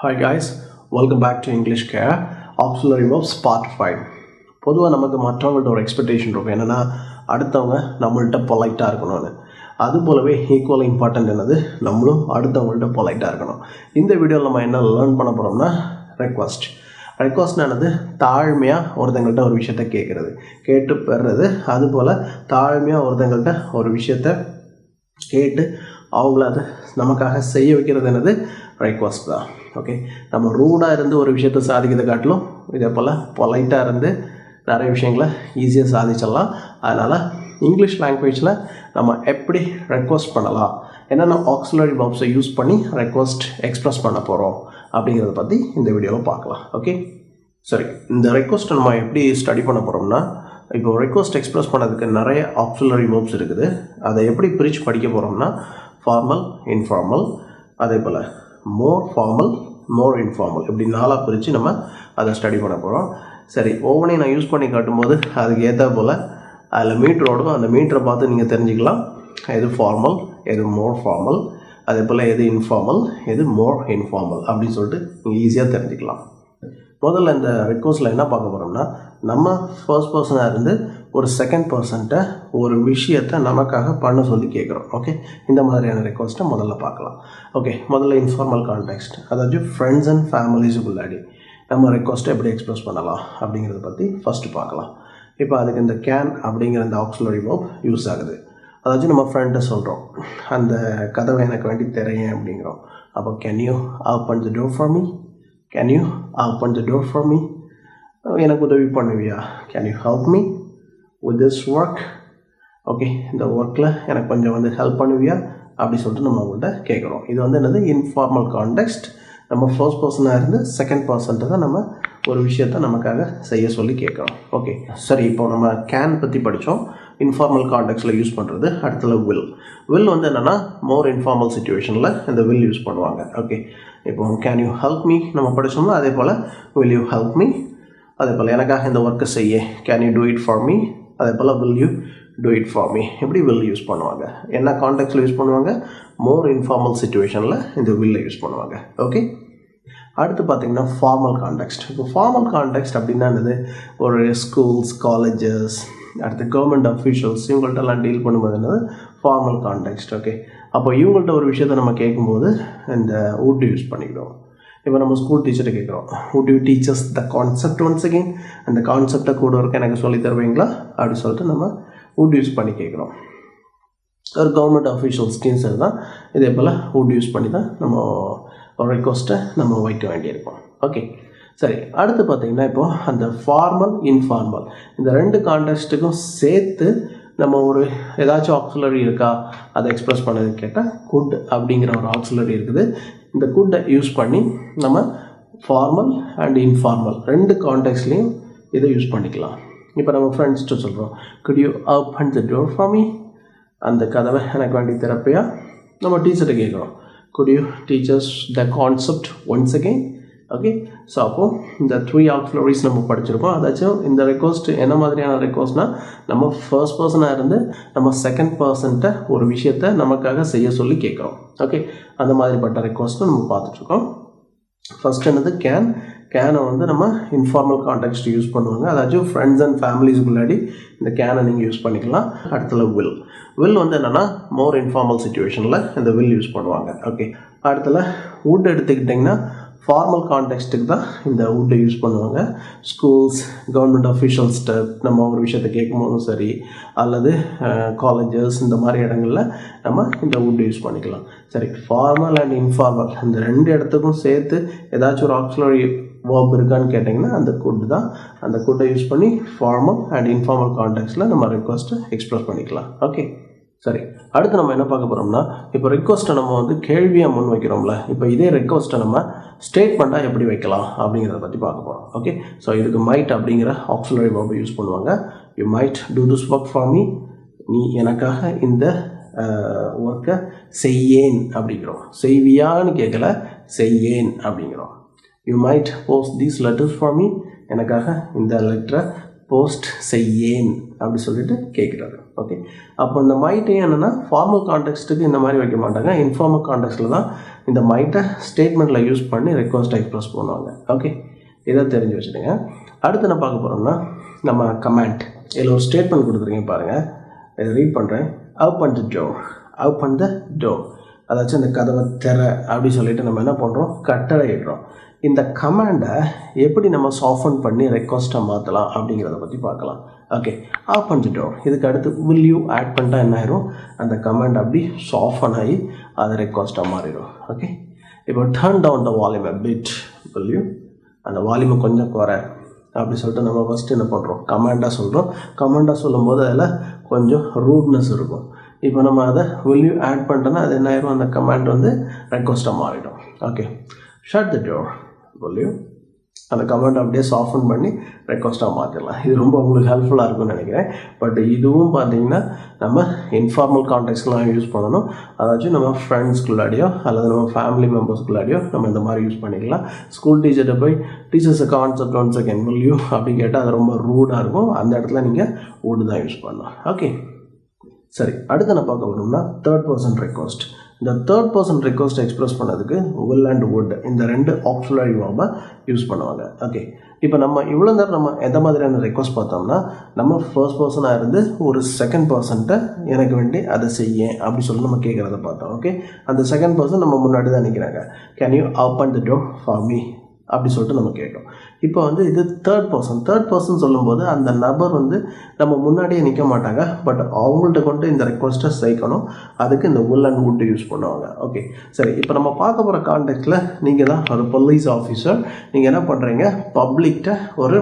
Hi guys, welcome back to English Care Auxiliary Verbs Part 5. பொதுவாக நமக்கு மற்றவங்கள்ட்ட ஒரு எக்ஸ்பெக்டேஷன் இருக்கும், என்னென்னா அடுத்தவங்க நம்மள்கிட்ட பொலைட்டாக இருக்கணும்னு. அது போலவே ஈக்குவல் இம்பார்ட்டன்ட் என்னது, நம்மளும் அடுத்தவங்கள்ட்ட பொலைட்டாக இருக்கணும். இந்த வீடியோவில் நம்ம என்ன லேர்ன் பண்ண போகிறோம்னா ரெக்வஸ்ட்னானது தாழ்மையாக ஒருத்தங்கள்ட்ட ஒரு விஷயத்த கேட்டு பெறுறது. அதுபோல் தாழ்மையாக ஒருத்தங்கள்ட்ட ஒரு விஷயத்த கேட்டு அவங்கள அதை நமக்காக செய்ய வைக்கிறது என்னது, ரெக்வஸ்ட் தான். ஓகே, நம்ம ரூடாக இருந்து ஒரு விஷயத்தை சாதிக்கிறதை காட்டிலும் இதே போல் பொலைட்டாக இருந்து நிறைய விஷயங்களை ஈஸியாக சாதிச்சிடலாம். அதனால் இங்கிலீஷ் லாங்குவேஜில் நம்ம எப்படி ரெக்வஸ்ட் பண்ணலாம், என்னென்ன ஆக்சிலரி வெர்ப்ஸை யூஸ் பண்ணி ரெக்வஸ்ட் எக்ஸ்ப்ரெஸ் பண்ண போகிறோம் அப்படிங்கிறத பற்றி இந்த வீடியோவில் பார்க்கலாம். ஓகே, சரி, இந்த ரெக்வஸ்ட்டை நம்ம எப்படி ஸ்டடி பண்ண போகிறோம்னா, இப்போ ரெக்வஸ்ட் எக்ஸ்ப்ரெஸ் பண்ணதுக்கு நிறைய ஆக்சிலரி வெர்ப்ஸ் இருக்குது. அதை எப்படி பிரித்து படிக்க போகிறோம்னா, ஃபார்மல், இன்ஃபார்மல், அதே போல் மோர் ஃபார்மல், மோர் இன்ஃபார்மல், இப்படி நாளாக பிரித்து நம்ம அதை ஸ்டடி பண்ண போகிறோம். சரி, ஒவ்வொன்றையும் நான் யூஸ் பண்ணி காட்டும்போது அதுக்கு ஏற்ற போல் அதில் மீட்டர் ஓடும். அந்த மீட்டரை பார்த்து நீங்கள் தெரிஞ்சுக்கலாம் எது ஃபார்மல், எது மோர் ஃபார்மல், அதே போல் எது இன்ஃபார்மல், எது மோர் இன்ஃபார்மல் அப்படின்னு சொல்லிட்டு நீங்கள் ஈஸியாக தெரிஞ்சுக்கலாம். முதல்ல இந்த ரெக்வஸ்ட்டில் என்ன பார்க்க போகிறோம்னா, நம்ம ஃபர்ஸ்ட் பர்சனாக இருந்து ஒரு செகண்ட் பர்சன்ட்ட ஒரு விஷயத்தை நமக்காக பண்ண சொல்லி கேட்குறோம். ஓகே, இந்த மாதிரியான ரெக்வஸ்ட்டை முதல்ல பார்க்கலாம். ஓகே, முதல்ல இன்ஃபார்மல் கான்டெக்ஸ்ட், அதாவது ஃப்ரெண்ட்ஸ் அண்ட் ஃபேமிலிஸுக்குள்ளாடி நம்ம ரெக்வஸ்ட்டை எப்படி எக்ஸ்ப்ரெஸ் பண்ணலாம் அப்படிங்கிறத பற்றி ஃபஸ்ட்டு பார்க்கலாம். இப்போ அதுக்கு இந்த கேன் அப்படிங்கிற இந்த ஆக்சிலரி வெர்ப் யூஸ் ஆகுது. அதாச்சும் நம்ம ஃப்ரெண்ட்டை சொல்கிறோம், அந்த கதவை எனக்கு வேண்டி தரேன் அப்படிங்கிறோம். அப்போ can you open the door for me, can you open the door for me, எனக்கு உதவி பண்ணுவியா, can you help me with this work, okay, இந்த ஒர்க்கில் எனக்கு கொஞ்சம் ஹெல்ப் பண்ணுவியா அப்படி சொல்லிட்டு நம்ம அவங்கள்ட்ட கேட்குறோம். இது என்னது, இன்ஃபார்மல் கான்டெக்ஸ்ட். நம்ம ஃபர்ஸ்ட் பர்சனாக இருந்து செகண்ட் பர்சன்ட்டை தான் நம்ம ஒரு விஷயத்தை நமக்காக செய்ய சொல்லி கேட்குறோம். ஓகே, சரி, இப்போ நம்ம கேன் பற்றி படித்தோம், இன்ஃபார்மல் கான்டெக்ஸ்டில் யூஸ் பண்ணுறது. அடுத்தது வில் என்னென்னா மோர் இன்ஃபார்மல் சுச்சுவேஷனில் இந்த வில் யூஸ் பண்ணுவாங்க. ஓகே, இப்போ கேன் யூ ஹெல்ப் மீ நம்ம படித்தோம்னா, அதே போல் வில் யூ ஹெல்ப் மீ, அதே போல் எனக்காக இந்த ஒர்க்கை செய்ய, can you do it for me, அதே போல் will you do it for me. எப்படி வில் யூஸ் பண்ணுவாங்க, என்ன கான்டெக்ஸ்டில் யூஸ் பண்ணுவாங்க, மோர் இன்ஃபார்மல் சிச்சுவேஷனில் இந்த வில்லை யூஸ் பண்ணுவாங்க. ஓகே, அடுத்து பார்த்திங்கன்னா ஃபார்மல் கான்டெக்ஸ்ட். இப்போ ஃபார்மல் கான்டெக்ஸ்ட் அப்படின்னா என்னது, ஒரு ஸ்கூல்ஸ், காலேஜஸ், அடுத்து கவர்மெண்ட் அஃபீஷியல்ஸ், இவங்கள்ட்டெல்லாம் டீல் பண்ணும்போது என்னது ஃபார்மல் கான்டெக்ஸ்ட். ஓகே, அப்போ இவங்கள்ட்ட ஒரு விஷயத்தை நம்ம கேட்கும்போது இந்த would யூஸ் பண்ணிக்கிறோம். இப்போ நம்ம ஸ்கூல் டீச்சரை கேட்குறோம், would you teach us the concept once again, அந்த கான்செப்டை கூட இருக்க எனக்கு சொல்லி தருவீங்களா அப்படி சொல்லிட்டு நம்ம would யூஸ் பண்ணி கேட்குறோம். ஒரு கவர்மெண்ட் அஃபீஷியல்ஸ் டீச்சர் தான் இதே போல் would யூஸ் பண்ணி தான் நம்ம ஒரு ரெக்வஸ்ட்டை நம்ம வைக்க வேண்டியிருக்கோம். ஓகே, சரி, அடுத்து பார்த்திங்கன்னா இப்போது அந்த ஃபார்மல், இன்ஃபார்மல் இந்த ரெண்டு கான்டெக்ஸ்ட்டுக்கும் சேர்த்து நம்ம ஒரு ஏதாச்சும் ஆக்சிலரி இருக்கா அதை எக்ஸ்ப்ரெஸ் பண்ணது கேட்டால் குட் அப்படிங்கிற ஒரு ஆக்சிலரி இருக்குது. இந்த குட்டை யூஸ் பண்ணி நம்ம ஃபார்மல் அண்ட் இன்ஃபார்மல் ரெண்டு கான்டெக்ட்ஸ்லேயும் இதை யூஸ் பண்ணிக்கலாம். இப்போ நம்ம ஃப்ரெண்ட்ஸ்ட்டு சொல்கிறோம், could you open the door for me, அந்த கதவை எனக்கு வேண்டி திறப்பையா. நம்ம டீச்சர்கிட்ட கேட்குறோம், could you teach us the concept once again. Okay, so அப்போது இந்த 3 ஆக்சிலரிஸ் நம்ம படிச்சிருக்கோம். அதாச்சும் இந்த ரெக்வஸ்ட் என்ன மாதிரியான ரெக்வஸ்ட்னால், நம்ம ஃபர்ஸ்ட் பர்சனாக இருந்து நம்ம செகண்ட் பர்சன்ட்ட ஒரு விஷயத்தை நமக்காக செய்ய சொல்லி கேட்குறோம். ஓகே, அந்த மாதிரிப்பட்ட ரெக்வஸ்ட்டை நம்ம பார்த்துட்ருக்கோம். ஃபர்ஸ்ட் என்னது கேனை நம்ம இன்ஃபார்மல் கான்டெக்ஸ்ட் யூஸ் பண்ணுவாங்க. அதாச்சும் ஃப்ரெண்ட்ஸ் அண்ட் ஃபேமிலிஸ்க்குள்ளாடி இந்த கேனை நீங்கள் யூஸ் பண்ணிக்கலாம். அடுத்தது வில் என்னென்னா மோர் இன்ஃபார்மல் சுச்சுவேஷனில் இந்த வில் யூஸ் பண்ணுவாங்க. ஓகே, அடுத்தது would எடுத்துக்கிட்டிங்கன்னா ஃபார்மல் கான்டெக்ஸ்ட்டுக்கு தான் இந்த would யூஸ் பண்ணுவாங்க. ஸ்கூல்ஸ், கவர்மெண்ட் அஃபிஷியல்ஸ்கிட்ட நம்ம ஒரு விஷயத்தை கேட்கும்போதும் சரி, அல்லது காலேஜஸ், இந்த மாதிரி இடங்களில் நம்ம இந்த would யூஸ் பண்ணிக்கலாம். சரி, ஃபார்மல் அண்ட் இன்ஃபார்மல் இந்த ரெண்டு இடத்துக்கும் சேர்த்து ஏதாச்சும் ஒரு ஆக்சிலரி வேர்ப் இருக்கான்னு கேட்டிங்கன்னா அந்த குட் தான். அந்த குட்டை யூஸ் பண்ணி ஃபார்மல் அண்ட் இன்ஃபார்மல் கான்டெக்ஸ்ட்டில் நம்ம ரெக்வஸ்ட்டை எக்ஸ்ப்ரெஸ் பண்ணிக்கலாம். ஓகே, சரி, அடுத்து நம்ம என்ன பார்க்க போகிறோம்னா, இப்போ ரெக்வஸ்ட்டை நம்ம கேள்வியாக முன் வைக்கிறோம்ல, இப்போ இதே ரெக்வஸ்ட்டை நம்ம ஸ்டேட்மெண்ட்டாக எப்படி வைக்கலாம் அப்படிங்கிறத பற்றி பார்க்க போகிறோம். ஓகே, ஸோ இதுக்கு மைட் அப்படிங்கிற ஆக்சிலரி வெர்பை யூஸ் பண்ணுவாங்க. You might do this work for me, நீ எனக்காக இந்த ஒர்க்கை செய்யேன் அப்படிங்கிறோம். செய்வியான்னு கேட்கல, செய்யேன் அப்படிங்கிறோம். You might post these letters for me, எனக்காக இந்த லெட்டரை போஸ்ட் செய்யேன் அப்படி சொல்லிட்டு கேட்குறாரு. ஓகே, அப்போ இந்த மைட்டே என்னென்னா ஃபார்மல் கான்டெக்ஸ்ட்டுக்கு இந்த மாதிரி வைக்க மாட்டாங்க. இன்ஃபார்மல் கான்டெக்ஸ்ட்டில் தான் இந்த மைட்டை ஸ்டேட்மெண்ட்டில் யூஸ் பண்ணி ரெக்வஸ்ட்டை எக்ஸ்ப்ரெஸ் பண்ணுவாங்க. ஓகே, இதை தெரிஞ்சு வச்சுடுங்க. அடுத்து என்ன பார்க்க போகிறோம்னா நம்ம கமெண்ட். இதில் ஒரு ஸ்டேட்மெண்ட் கொடுத்துருக்கீங்க பாருங்கள், இதை ரீட் பண்ணுறேன். Open the door, open the door, அதாச்சும் இந்த கதவை திற அப்படி சொல்லிட்டு நம்ம என்ன பண்ணுறோம், கட்டளை இடுறோம். இந்த கமாண்டை எப்படி நம்ம சாஃபன் பண்ணி ரெக்வஸ்ட்டாக மாற்றலாம் அப்படிங்கிறத பற்றி பார்க்கலாம். ஓகே, ஓப்பன் தி டோர், இதுக்கு அடுத்து வில் யூ ஆட் பண்ணிட்டா என்ன ஆயிரும், அந்த கமாண்ட் அப்படி சாஃபன் ஆகி அது ரெக்வஸ்ட்டாக மாறிடும். ஓகே, இப்போ turn down the volume a bit, will you, அந்த வால்யூமை கொஞ்சம் குறை அப்படி சொல்லிட்டு நம்ம ஃபஸ்ட்டு என்ன பண்ணுறோம், கமாண்டாக சொல்கிறோம். கமாண்டாக சொல்லும்போது அதில் கொஞ்சம் ரூட்னஸ் இருக்கும். இப்போ நம்ம அதை வில் யூ ஆட் பண்ணிட்டோன்னா அது என்ன ஆயிரும், அந்த கமாண்ட் வந்து ரெக்வஸ்ட்டாக மாறிடும். Okay, shut the door, will you, அந்த கமெண்ட் அப்படியே சாஃபன் பண்ணி ரெக்வஸ்ட்டாக மாற்றிடலாம். இது ரொம்ப உங்களுக்கு ஹெல்ப்ஃபுல்லாக இருக்கும்னு நினைக்கிறேன். பட் இதுவும் பார்த்தீங்கன்னா நம்ம இன்ஃபார்மல் கான்டெக்ட்ஸ்லாம் யூஸ் பண்ணணும். அதாச்சும் நம்ம ஃப்ரெண்ட்ஸ்குள்ளாடியோ அல்லது நம்ம ஃபேமிலி மெம்பர்ஸ்குள்ளாடியோ நம்ம இந்த மாதிரி யூஸ் பண்ணிக்கலாம். ஸ்கூல் டீச்சர்கிட்ட போய் teachers concept one second will you அப்படி கேட்டால் அது ரொம்ப ரூடாக இருக்கும். அந்த இடத்துல நீங்கள் would தான் யூஸ் பண்ணலாம். ஓகே, சரி, அடுத்து என்ன பார்க்க வரோம்னா தேர்ட் பர்சன் ரெக்வஸ்ட். இந்த தேர்ட் பர்சன் ரெக்வஸ்ட் எக்ஸ்பிரஸ் பண்ணதுக்கு will and would இந்த ரெண்டு ஆக்ஸிலரி வேர்பை யூஸ் பண்ணுவாங்க. ஓகே, இப்போ நம்ம இவ்வளோ நேரம் நம்ம எந்த மாதிரியான ரெக்வஸ்ட் பார்த்தோம்னா நம்ம ஃபர்ஸ்ட் பர்சனாக இருந்து ஒரு செகண்ட் பர்சன்ட்ட எனக்கு வேண்டி அதை செய்ய அப்படி சொல்லி நம்ம கேட்குறத பார்த்தோம். ஓகே, அந்த செகண்ட் பர்சன் நம்ம முன்னாடி தான் நிற்கிறாங்க. Can you open the door for me அப்படி சொல்லிட்டு நம்ம கேட்டோம். இப்போ வந்து இது தேர்ட் பர்சன் சொல்லும்போது அந்த நபர் வந்து நம்ம முன்னாடியே நிற்க மாட்டாங்க. பட் அவங்கள்ட்ட கொண்டு இந்த ரெக்வஸ்ட்டை சேர்க்கணும். அதுக்கு இந்த will and would யூஸ் பண்ணுவாங்க. ஓகே, சரி, இப்போ நம்ம பார்க்க போகிற கான்டெக்ட்டில் நீங்கள் தான் ஒரு போலீஸ் ஆஃபீஸர், நீங்கள் என்ன பண்ணுறீங்க, பப்ளிக்கிட்ட ஒரு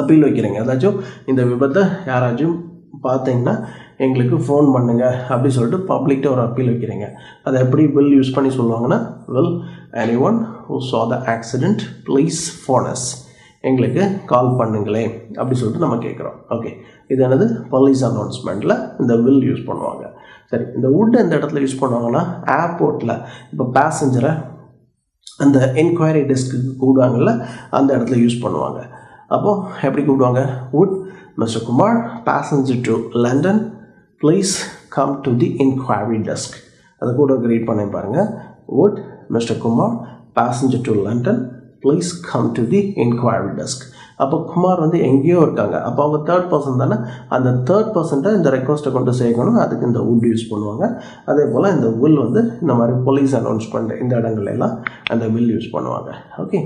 அப்பீல் வைக்கிறீங்க. அதாச்சும் இந்த விபத்தை யாராச்சும் பார்த்தீங்கன்னா எங்களுக்கு ஃபோன் பண்ணுங்க அப்படி சொல்லிட்டு பப்ளிக்கிட்ட ஒரு அப்பீல் வைக்கிறீங்க. அதை எப்படி will யூஸ் பண்ணி சொல்லுவாங்கன்னா will anyone who saw the accident please phone us, எங்களுக்கு கால் பண்ணுங்களே அப்படி சொல்லிட்டு நம்ம கேட்குறோம். ஓகே, இது என்னது போலீஸ் அனௌன்ஸ்மெண்ட்டில் இந்த will யூஸ் பண்ணுவாங்க. சரி, இந்த would எந்த இடத்துல யூஸ் பண்ணுவாங்கன்னா ஏர்போர்ட்டில் இப்போ பேசஞ்சரை அந்த என்கொயரி டெஸ்க்கு கூப்பிடுவாங்கல்ல அந்த இடத்துல யூஸ் பண்ணுவாங்க. அப்போது எப்படி கூப்பிடுவாங்க, would Mr. Kumar passenger to London please come to the inquiry desk. அது கூட ரீட் பண்ணி பாருங்கள். would Mr. Kumar passenger to London please come to the inquiry desk. அப்போ குமார் வந்து எங்கேயோ இருக்காங்க. அப்போ அவங்க தேர்ட் பர்சன் தானே, அந்த தேர்ட் பர்சன்ட்டை இந்த ரெக்வஸ்ட்டை கொண்டு சேர்க்கணும். அதுக்கு இந்த would யூஸ் பண்ணுவாங்க. அதே போல் இந்த will வந்து இந்த மாதிரி போலீஸ் அனௌன்ஸ்மெண்ட் இந்த இடங்கள்லாம் அந்த will யூஸ் பண்ணுவாங்க. ஓகே,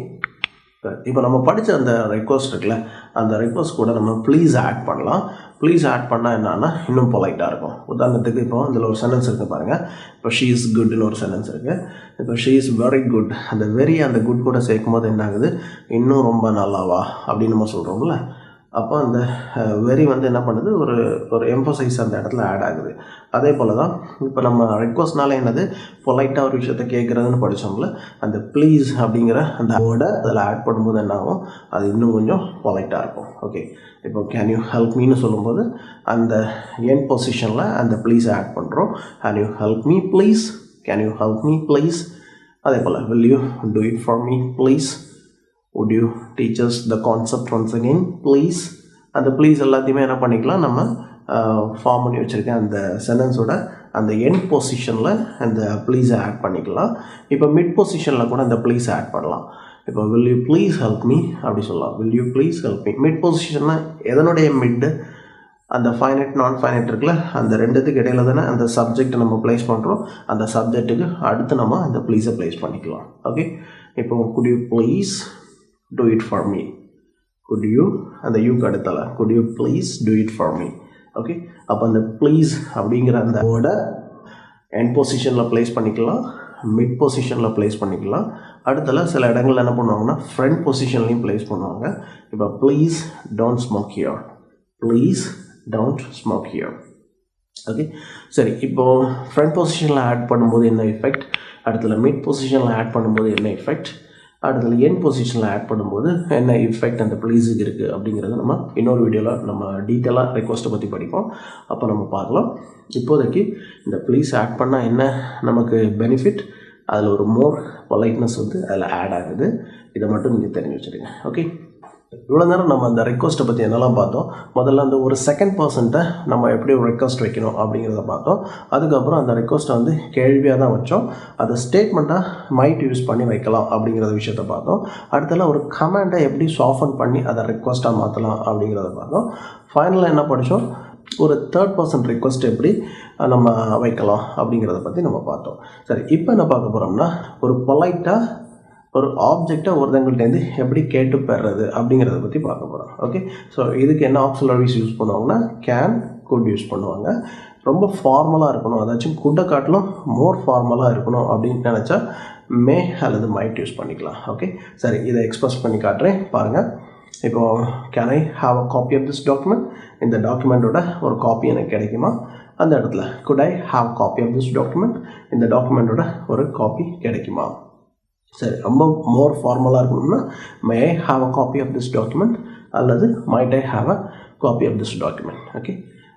இப்போ நம்ம படித்த அந்த ரெக்வஸ்ட் இருக்குல்ல, அந்த ரெக்வஸ்ட் கூட நம்ம ப்ளீஸ் ஆட் பண்ணலாம். ப்ளீஸ் ஆட் பண்ணால் என்னன்னா இன்னும் பொலைட்டாக இருக்கும். உதாரணத்துக்கு இப்போ அதில் ஒரு சென்டென்ஸ் இருக்குது பாருங்கள். இப்போ ஷீ இஸ் குட்னு ஒரு சென்டென்ஸ் இருக்குது. இப்போ ஷீ இஸ் வெரி குட், அந்த வெரி அந்த குட் கூட சேர்க்கும் போது என்ன ஆகுது, இன்னும் ரொம்ப நல்லாவா அப்படின்னு நம்ம சொல்கிறோம்ல. அப்போ அந்த வெரி வந்து என்ன பண்ணுது, ஒரு எம்போசைஸ் அந்த இடத்துல ஆட் ஆகுது. அதே போல் தான் இப்போ நம்ம ரெக்வஸ்ட்னால என்னது பொலைட்டாக ஒரு விஷயத்த கேட்குறதுன்னு படித்தோம்ல, அந்த ப்ளீஸ் அப்படிங்கிற அந்த வேர்டை அதில் ஆட் பண்ணும்போது என்ன ஆகும், அது இன்னும் கொஞ்சம் பொலைட்டாக இருக்கும். ஓகே, இப்போ கேன் யூ ஹெல்ப் மீன்னு சொல்லும்போது அந்த என் பொசிஷனில் அந்த ப்ளீஸை ஆட் பண்ணுறோம். Can you help me please, can you help me please. அதே போல் will you do it for me please, would you teach us the concept once again please. அந்த please எல்லாத்தையுமே என்ன பண்ணிக்கலாம், நம்ம ஃபார்ம் பண்ணி வச்சுருக்கேன் அந்த சென்டென்ஸோட அந்த எண்ட் பொசிஷனில் அந்த ப்ளீஸை ஆட் பண்ணிக்கலாம். இப்போ மிட் பொசிஷனில் கூட அந்த ப்ளீஸை ஆட் பண்ணலாம். இப்போ will you please help me அப்படி சொல்லலாம். will you please help me. Mid பொசிஷன்னா எதனுடைய மிட்டு, அந்த ஃபைனைட் நான் ஃபைனைட் இருக்குல்ல, அந்த ரெண்டுத்துக்கு இடையில தானே அந்த சப்ஜெக்டை நம்ம ப்ளேஸ் பண்ணுறோம். அந்த சப்ஜெக்ட்டுக்கு அடுத்து நம்ம அந்த ப்ளீஸை ப்ளேஸ் பண்ணிக்கலாம். ஓகே, இப்போ could you please do it for me, could you அந்த யூக்கு அடுத்தல could you please do it for me. Okay, அப்போ அந்த ப்ளீஸ் அப்படிங்கிற அந்த வேர்டை எண்ட் பொசிஷனில் ப்ளேஸ் பண்ணிக்கலாம், மிட் பொசிஷனில் ப்ளேஸ் பண்ணிக்கலாம். அடுத்தல சில இடங்களில் என்ன பண்ணுவாங்கன்னா ஃப்ரண்ட் பொசிஷன்லையும் ப்ளேஸ் பண்ணுவாங்க. இப்போ please don't smoke here, please don't smoke here. Okay, சரி, இப்போது ஃப்ரண்ட் பொசிஷனில் ஆட் பண்ணும்போது என்ன எஃபெக்ட், அடுத்தல மிட் பொசிஷனில் ஆட் பண்ணும்போது என்ன எஃபெக்ட், அடுத்தது என் பொசிஷனில் ஆட் பண்ணும்போது என்ன எஃபெக்ட் அந்த ப்ளீஸுக்கு இருக்குது அப்படிங்கிறத நம்ம இன்னொரு வீடியோவில் நம்ம டீட்டெயிலாக ரெக்வஸ்ட்டை பற்றி படிப்போம். அப்போ நம்ம பார்க்கலாம். இப்போதைக்கு இந்த ப்ளீஸ் ஆட் பண்ணால் என்ன நமக்கு பெனிஃபிட், அதில் ஒரு மோர் பொலைட்னஸ் வந்து அதில் ஆட் ஆகுது. இதை மட்டும் நீங்கள் தெரிஞ்சு வச்சுருங்க. ஓகே, இவ்வளோ நேரம் நம்ம அந்த ரெக்வஸ்ட்டை பற்றி என்னெல்லாம் பார்த்தோம். முதல்ல அந்த ஒரு செகண்ட் பர்சன்ட்டை நம்ம எப்படி ஒரு ரெக்வஸ்ட் வைக்கணும் அப்படிங்கிறத பார்த்தோம். அதுக்கப்புறம் அந்த ரெக்வஸ்ட்டை வந்து கேள்வியாக தான் வச்சோம். அதை ஸ்டேட்மெண்ட்டாக மைட் யூஸ் பண்ணி வைக்கலாம் அப்படிங்கிற விஷயத்தை பார்த்தோம். அடுத்தல ஒரு கமெண்டை எப்படி சாஃபன் பண்ணி அதை ரெக்வஸ்ட்டாக மாற்றலாம் அப்படிங்கிறத பார்த்தோம். ஃபைனலாக என்ன படித்தோம், ஒரு தேர்ட் பர்சன் ரெக்வஸ்ட் எப்படி நம்ம வைக்கலாம் அப்படிங்கிறத பற்றி நம்ம பார்த்தோம். சரி, இப்போ என்ன பார்க்க போகிறோம்னா, ஒரு பொலைட்டாக ஒரு ஆப்ஜெக்டை ஒருத்தங்கள்ட்டேருந்து எப்படி கேட்டு பெறுறது அப்படிங்கிறத பற்றி பார்க்க போகிறோம். ஓகே, ஸோ இதுக்கு என்ன ஆக்ஸிலரிஸ் யூஸ் பண்ணுவாங்கன்னா கேன், குட் யூஸ் பண்ணுவாங்க. ரொம்ப ஃபார்மலாக இருக்கணும், அதாச்சும் குட்டை காட்டிலும் மோர் ஃபார்மலாக இருக்கணும் அப்படின்னு நினச்சா மே அல்லது மைட் யூஸ் பண்ணிக்கலாம். ஓகே, சரி, இதை எக்ஸ்பிரஸ் பண்ணி காட்டுறேன் பாருங்கள். இப்போது can I have a copy of this document, இந்த டாக்குமெண்ட்டோட ஒரு காப்பி எனக்கு கிடைக்குமா? அந்த இடத்துல could I have copy of this document, இந்த டாக்குமெண்ட்டோட ஒரு காப்பி கிடைக்குமா? சரி, ரொம்ப மோர் ஃபார்மலாக இருக்கணும்னா may I have a copy of this document அல்லது might I have a copy of this document. Okay,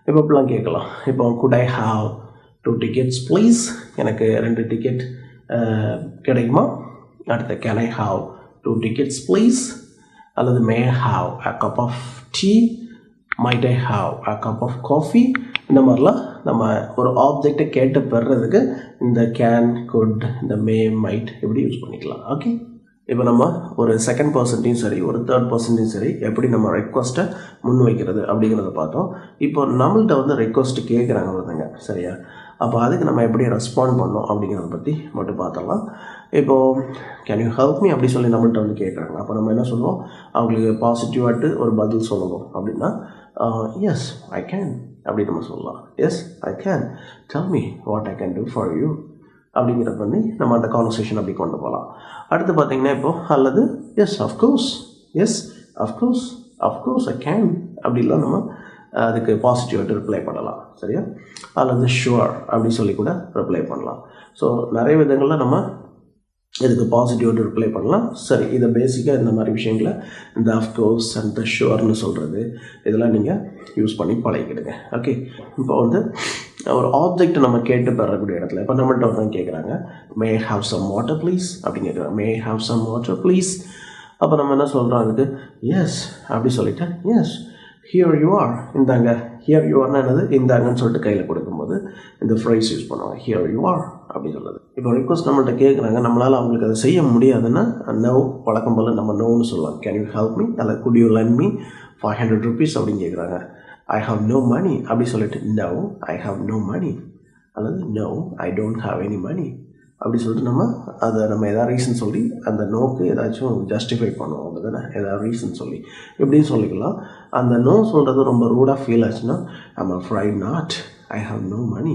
இப்போ இப்படிலாம் கேட்கலாம். இப்போ could I have 2 tickets please, எனக்கு 2 டிக்கெட் கிடைக்குமா? அடுத்து can I have 2 tickets please அல்லது may I have a cup of tea, might I have a cup of coffee. இந்த மாதிரிலாம் நம்ம ஒரு ஆப்ஜெக்டை கேட்டு பெறுறதுக்கு இந்த கேன், குட், இந்த மே, மைட் எப்படி யூஸ் பண்ணிக்கலாம். ஓகே, இப்போ நம்ம ஒரு செகண்ட் பர்சன்ட்டையும் சரி ஒரு தேர்ட் பர்சன்ட்டையும் சரி எப்படி நம்ம ரெக்வஸ்ட்டை முன் வைக்கிறது அப்படிங்கிறத பார்த்தோம். இப்போ நம்மள்கிட்ட வந்து ரெக்வஸ்ட் கேட்குறாங்க ஒருத்தங்க, சரியா? அப்போ அதுக்கு நம்ம எப்படி ரெஸ்பாண்ட் பண்ணோம் அப்படிங்கிறத பற்றி மட்டும் பார்த்துடலாம். இப்போது கேன் யூ ஹெல்ப் மீ அப்படி சொல்லி நம்மள்கிட்ட வந்து கேட்குறாங்க. அப்போ நம்ம என்ன சொல்லுவோம், அவங்களுக்கு பாசிட்டிவாகிட்டு ஒரு பதில் சொல்லணும். அப்படின்னா எஸ் ஐ கேன் அப்படி நம்ம சொல்லலாம். Yes I can, tell me what I can do for you அப்படிங்கிறத பண்ணி நம்ம அந்த கான்வர்சேஷன் அப்படி கொண்டு போகலாம். அடுத்து பார்த்தீங்கன்னா இப்போது அல்லது yes of course, yes of course, of course I can அப்படிலாம் நம்ம அதுக்கு பாசிட்டிவாகிட்டு ரிப்ளை பண்ணலாம், சரியா? அல்லது ஷுவர் அப்படி சொல்லி கூட ரிப்ளை பண்ணலாம். ஸோ நிறைய விதங்களில் நம்ம இதுக்கு பாசிட்டிவாகிட்டு ரிப்ளை பண்ணலாம். சரி, இதை பேசிக்காக இந்த மாதிரி விஷயங்களை இந்த அஃப்கோர்ஸ் அண்ட் த ஷுவர்னு சொல்கிறது இதெல்லாம் நீங்கள் யூஸ் பண்ணி பழகிக்கிடுங்க. ஓகே, இப்போ வந்து ஒரு ஆப்ஜெக்ட் நம்ம கேட்டு பெறக்கூடிய இடத்துல இப்போ நம்மள்கிட்ட ஒருத்தவங்க கேட்குறாங்க may I have some water please அப்படின்னு கேட்குறாங்க. May I have some water please. அப்போ நம்ம என்ன சொல்கிறோம், அதுக்கு எஸ் அப்படி சொல்லிட்டு எஸ் ஹியர் யூ ஆர், இந்தாங்க. ஹியர் யூ ஆர்னா என்னது, இந்தாங்கன்னு சொல்லிட்டு கையில் கொடுக்கும்போது இந்த ஃப்ரைஸ் யூஸ் பண்ணுவாங்க, ஹியர் யூ ஆர் அப்படி சொல்லுது. இப்போ ரிக்வஸ்ட் நம்மள்கிட்ட கேட்குறாங்க, நம்மளால் அவங்களுக்கு அதை செய்ய முடியாதுன்னா நோ, வழக்கம் போல் நம்ம நோன்னு சொல்லலாம். கேன் யூ ஹெல்ப் மீ அல்லது good you lend me 500 rupees அப்படின்னு கேட்குறாங்க. ஐ ஹாவ் நோ மணி அப்படி சொல்லிட்டு no I have no money அல்லது no I don't have any money அப்படி சொல்லிட்டு நம்ம எதாவது ரீசன் சொல்லி அந்த நோக்கு ஏதாச்சும் ஜஸ்டிஃபை பண்ணுவோம். அப்படி தானே, ஏதாவது ரீசன் சொல்லி இப்படின்னு சொல்லிக்கலாம். அந்த நோ சொல்கிறது ரொம்ப ரூடாக ஃபீல் ஆச்சுன்னா I'm afraid not, I have no money,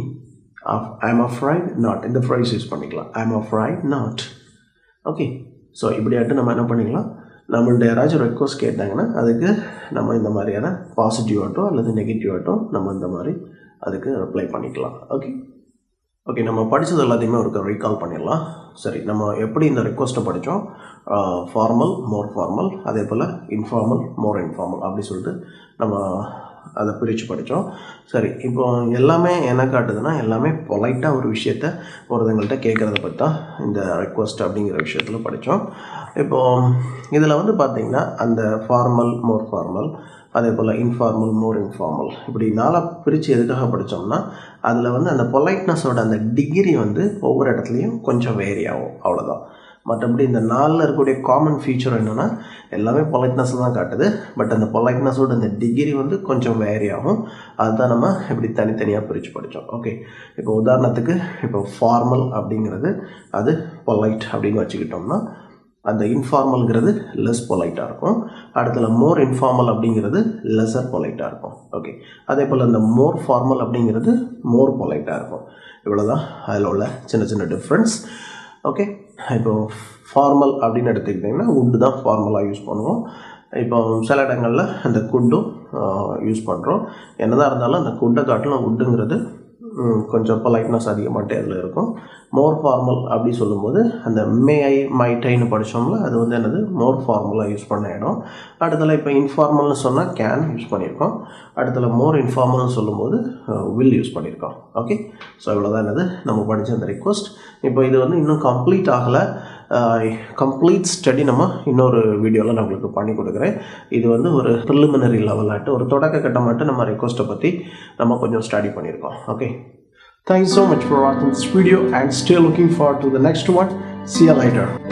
I'm afraid not, இந்த ஃப்ரைஸ் யூஸ் பண்ணிக்கலாம். I'm afraid not. Okay, so இப்படியாட்டு நம்ம என்ன பண்ணிக்கலாம், நம்மள்ட்ட யாராச்சும் ரெக்வஸ்ட் கேட்டாங்கன்னா அதுக்கு நம்ம இந்த மாதிரியான பாசிட்டிவாகட்டும் அல்லது நெகட்டிவாகட்டும் நம்ம இந்த மாதிரி அதுக்கு ரிப்ளை பண்ணிக்கலாம். ஓகே, நம்ம படித்தது எல்லாத்தையுமே ஒரு ரீகால் பண்ணிடலாம். சரி, நம்ம எப்படி இந்த ரெக்வஸ்ட்டை படித்தோம், ஃபார்மல், மோர் ஃபார்மல், அதே போல் இன்ஃபார்மல், மோர் இன்ஃபார்மல் அப்படி சொல்லிட்டு நம்ம அதை பிரித்து படித்தோம். சரி, இப்போ எல்லாமே என்ன காட்டுதுன்னா எல்லாமே பொலைட்டாக ஒரு விஷயத்த ஒருத்தங்கள்ட்ட கேட்குறத பற்றி தான் இந்த ரெக்வஸ்ட் அப்படிங்கிற விஷயத்தில் படித்தோம். இப்போது இதில் வந்து பார்த்திங்கன்னா அந்த ஃபார்மல், மோர் ஃபார்மல், அதே போல் இன்ஃபார்மல், மோர் இன்ஃபார்மல் இப்படி நாளாக பிரித்து எதுக்காக படித்தோம்னா அதில் வந்து அந்த பொலைட்னஸோட அந்த டிகிரி வந்து ஒவ்வொரு இடத்துலையும் கொஞ்சம் வேரி ஆகும், அவ்வளோதான். மற்றபடி இந்த 4ல் இருக்கக்கூடிய காமன் ஃபீச்சர் என்னென்னா எல்லாமே பொலைட்னஸ் தான் காட்டுது. பட் அந்த பொலைட்னஸோட அந்த டிகிரி வந்து கொஞ்சம் வேரி ஆகும். அதுதான் நம்ம இப்படி தனித்தனியாக பிரித்து படித்தோம். ஓகே, இப்போ உதாரணத்துக்கு இப்போ ஃபார்மல் அப்படிங்கிறது அது பொலைட் அப்படின்னு வச்சுக்கிட்டோம்னா அந்த இன்ஃபார்மல்ங்கிறது லெஸ் பொலைட்டாக இருக்கும். அடுத்தல மோர் இன்ஃபார்மல் அப்படிங்கிறது லெஸர் பொலைட்டாக இருக்கும். ஓகே, அதே போல் இந்த மோர் ஃபார்மல் அப்படிங்கிறது மோர் பொலைட்டாக இருக்கும். இவ்வளோதான் அதில் உள்ள சின்ன சின்ன டிஃப்ரென்ஸ். ஓகே, இப்போது ஃபார்மல் அப்படின்னு எடுத்துக்கிட்டிங்கன்னா உட்டு தான் ஃபார்மலாக யூஸ் பண்ணுவோம். இப்போ சில இடங்களில் அந்த குட்டும் யூஸ் பண்ணுறோம். என்னதான் இருந்தாலும் அந்த குட்டை காட்டிலும் உட்டுங்கிறது கொஞ்சம் பொலைட்னஸ் அதிகமாகிட்டே அதில் இருக்கும். மோர் ஃபார்மல் அப்படி சொல்லும்போது அந்த மே ஐ மைட்டைன்னு படித்தோம்ல அது வந்து என்னது மோர் ஃபார்மலாக யூஸ் பண்ண இடம். அடுத்தல இப்போ இன்ஃபார்மல்னு சொன்னால் கேன் யூஸ் பண்ணியிருக்கோம். அடுத்தல மோர் இன்ஃபார்மல்னு சொல்லும்போது வில் யூஸ் பண்ணியிருக்கோம். ஓகே, ஸோ இவ்வளோதான் என்னது நம்ம படித்த அந்த ரிக்வஸ்ட். இப்போ இது வந்து இன்னும் கம்ப்ளீட் ஆகலை. கம்ப்ளீட் ஸ்டடி நம்ம இன்னொரு வீடியோவில் நான் உங்களுக்கு பண்ணி கொடுக்குறேன். இது வந்து ஒரு ப்ரிலிமினரி லெவலாட்டு ஒரு தொடக்க கட்டமாட்டு நம்ம ரெக்வஸ்ட்டை பற்றி நம்ம கொஞ்சம் ஸ்டடி பண்ணியிருக்கோம். Okay, thanks so much for watching this video and still looking forward to the next one. See you later.